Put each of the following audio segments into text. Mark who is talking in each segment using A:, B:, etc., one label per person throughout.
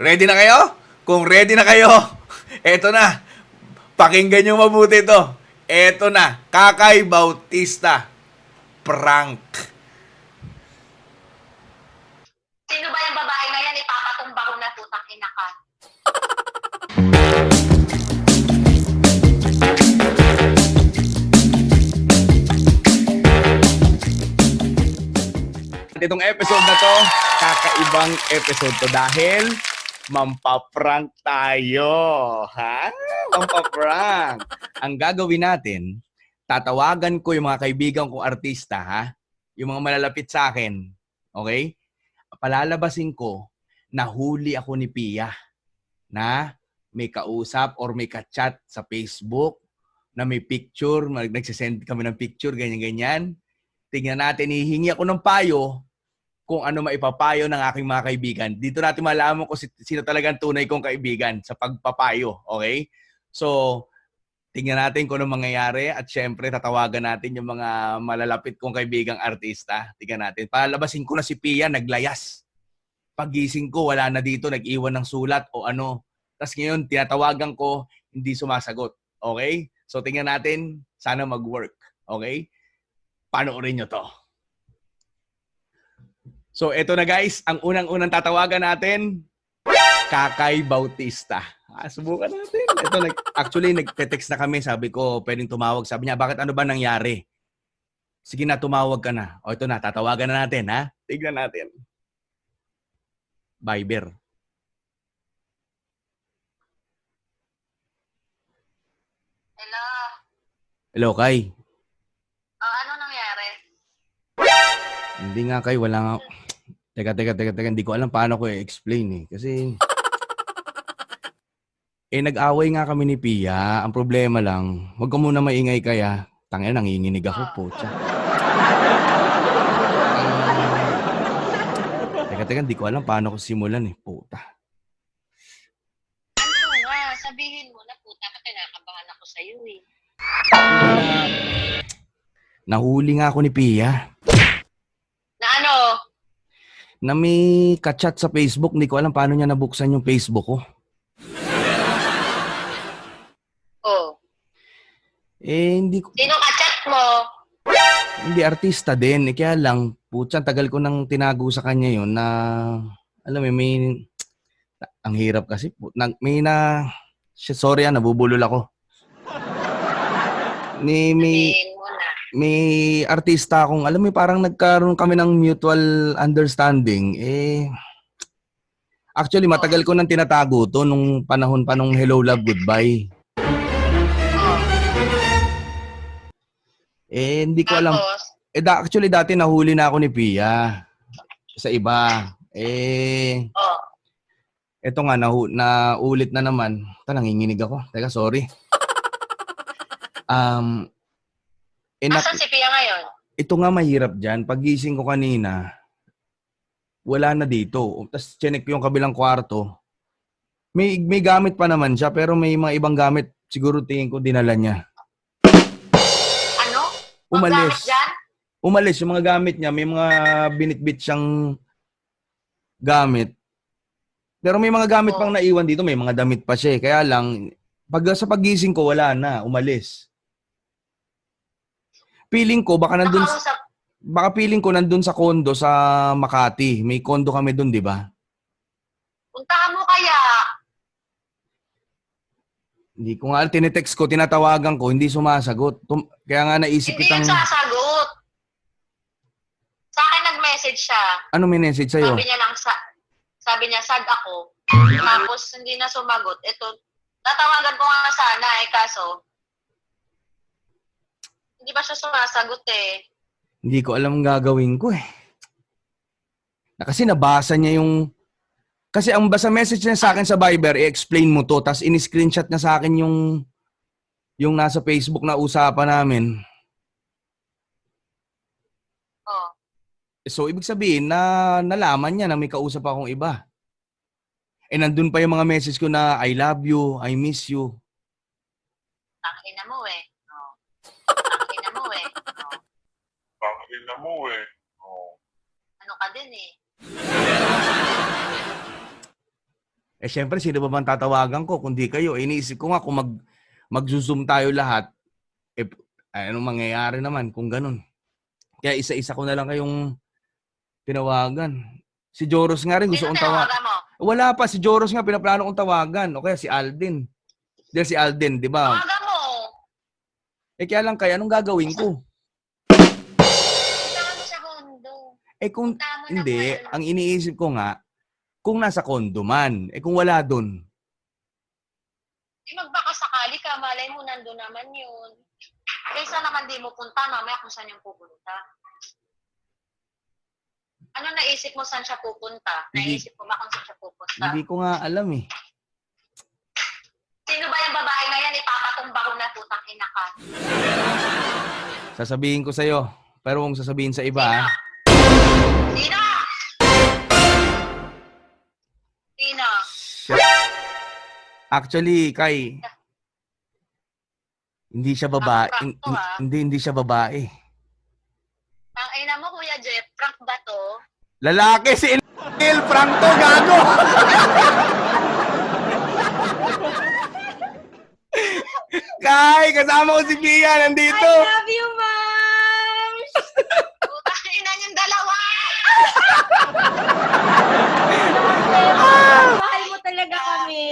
A: Ready na kayo? Kung ready na kayo, eto na. Pakinggan nyo mabuti ito. Eto na. Kakay Bautista. Prank.
B: Sino ba yung babae na yan? Ipapatumba ko na putang ina ka.
A: Itong episode na to, kakaibang episode to dahil mampaprank tayo. Ha? Mampaprank. Ang gagawin natin, tatawagan ko yung mga kaibigan kong artista, ha? Yung mga malalapit sa akin. Okay? Palalabasin ko na huli ako ni Pia na may kausap or may ka-chat sa Facebook na may picture, nagsisend kami ng picture, ganyan-ganyan. Tingnan natin, hihingi ako ng payo kung ano maipapayo ng aking mga kaibigan. Dito natin malaman kung sino talagang tunay kong kaibigan sa pagpapayo. Okay? So, tingnan natin kung ano mangyayari at syempre tatawagan natin yung mga malalapit kong kaibigang artista. Tingnan natin. Palabasin ko na si Pia, naglayas. Pagising ko, wala na dito, nag-iwan ng sulat o ano. Tapos ngayon, tinatawagan ko, hindi sumasagot. Okay? So, tingnan natin, sana mag-work. Okay? Panoorin nyo to. So, eto na guys, ang unang-unang tatawagan natin, Kakay Bautista. Subukan natin. Ito, actually, nagte-text na kami. Sabi ko, pwedeng tumawag. Sabi niya, bakit ano ba nangyari? Sige na, tumawag ka na. O ito na, tatawagan na natin, ha? Tignan natin. Viber.
B: Hello?
A: Hello, Kay.
B: Ano nangyari?
A: Hindi nga, Kay. Wala nga. Teka. Hindi ko alam paano ko i-explain eh. Kasi, nag-away nga kami ni Pia. Ang problema lang, huwag ka muna maingay kaya. Tangina, nanginginig ako po. Teka, hindi ko alam paano ko simulan eh. Puta.
B: Ano nga? Sabihin mo na puta ka, kinakabahan ako sa'yo eh.
A: Nahuli nga ako ni Pia.
B: Na ano?
A: Na may ka-chat sa Facebook. Hindi ko alam paano niya nabuksan yung Facebook ko.
B: Oh.
A: Hindi ko...
B: Sino ka-chat mo?
A: Hindi, artista din. Kaya lang, putya, tagal ko nang tinago sa kanya yun na... Alam mo, may... Ang hirap kasi. Sorry, nabubulol ako.
B: Sabihin mo na.
A: May artista akong, alam mo, parang nagkaroon kami ng mutual understanding. Actually, matagal ko nang tinatago to nung panahon pa nung Hello, Love, Goodbye. Hindi ko alam.
B: Tapos?
A: Actually, dati nahuli na ako ni Pia sa iba. Eto nga, naulit na naman. Nanginginig ako. Teka, sorry.
B: Asan si Pia ngayon?
A: Ito nga mahirap dyan. Pagising ko kanina, wala na dito. Tapos chinek ko yung kabilang kwarto. May gamit pa naman siya, pero may mga ibang gamit. Siguro tingin ko dinala niya.
B: Ano?
A: Umalis.
B: Gamit dyan?
A: Umalis yung mga gamit niya. May mga binitbit siyang gamit. Pero may mga gamit pang naiwan dito. May mga damit pa siya. Kaya lang, sa pagising ko, wala na. Umalis. Feeling ko, baka feeling ko nandun sa kondo sa Makati. May kondo kami dun, di ba?
B: Puntahan mo kaya.
A: Hindi ko nga, tinetext ko, tinatawagan ko, hindi sumasagot. Kaya nga naisip
B: Hindi
A: kitang...
B: yun sasagot. Sa akin nag-message siya.
A: Ano may message sa'yo?
B: Sabi niya, sad ako. Tapos hindi na sumagot. Ito, tatawagan ko nga sana kaso hindi ba siya sumasagot eh.
A: Hindi ko alam ang gagawin ko eh. Kasi nabasa niya yung... Kasi ang basa message niya sa akin sa Viber, i-explain mo to, tapos in-screenshot niya sa akin yung nasa Facebook na usapan namin.
B: Oh.
A: So, ibig sabihin na nalaman niya na may kausap akong iba. Nandun pa yung mga message ko na I love you, I miss you.
B: Tangina mo eh. Ano ka din eh.
A: Eh, syempre, sino ba bang tatawagan ko kundi kayo? Iniisip ko nga kung mag-zoom tayo lahat, eh, anong mangyayari naman kung ganun? Kaya isa-isa ko na lang kayong tinawagan. Si Joros nga rin gusto
B: Sino
A: kong tawagan.
B: tinawagan mo?
A: Wala pa, si Joros nga pinaplano kong tawagan. O kaya si Alden. Dahil si Alden, di ba?
B: Tawagan mo.
A: Eh, kaya lang kaya, anong gagawin ko?
B: Punta mo sa condo.
A: Eh, kung
B: Punta mo na
A: hindi,
B: ngayon.
A: ang iniisip ko nga, kung nasa condo man, eh kung wala dun,
B: Eh, magbaka sakali ka, malay mo nandun naman yun. Kaysa naman di mo punta, mamaya kung saan yung pupunta. Ano naisip mo saan siya pupunta?
A: Hindi.
B: Naisip mo ba kung saan siya pupunta?
A: hindi ko nga alam eh.
B: Sino ba yung babae na yan? Ipapatumba ko na putang ina ka.
A: Sasabihin ko sa'yo, pero kung sasabihin sa iba,
B: Sino?
A: ah,
B: Sino? Sino?
A: actually, Kai, hindi siya babae.
B: Prank to, ah.
A: Hindi siya babae.
B: Ang ina mo, Kuya Jeff, prank ba to?
A: Lalaki si Il Franco, gago! Kai, kasama ko si Pia, nandito.
C: I love you, ma'am!
B: Putang ina yung dalawa!
C: Mahal mo talaga kami.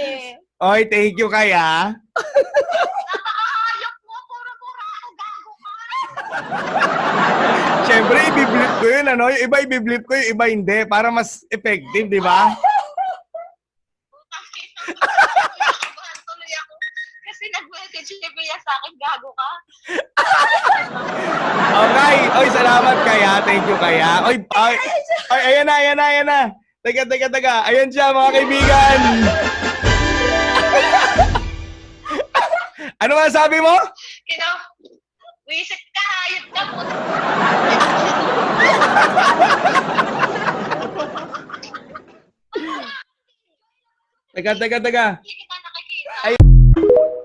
A: Oy, thank you, Kai, ah.
B: Napakahayop mo! Puro-puro ako, gago ka!
A: Siyempre, ibiblip ko yun, ano? Yung iba ibiblip ko, yung iba hindi. Para mas effective, di ba?
B: Putang ina. Kinakabahan tuloy ako. Kasi nag-message si Bea sa akin, gago ka.
A: Okay. Oy, salamat, Kaya. Thank you, Kaya. Oy, ayan na. Teka. Ayan siya, mga kaibigan. Ano nga sabi mo?
B: Wisit ka, hayop ka po.
A: Teka.
B: Hindi kita nakikita.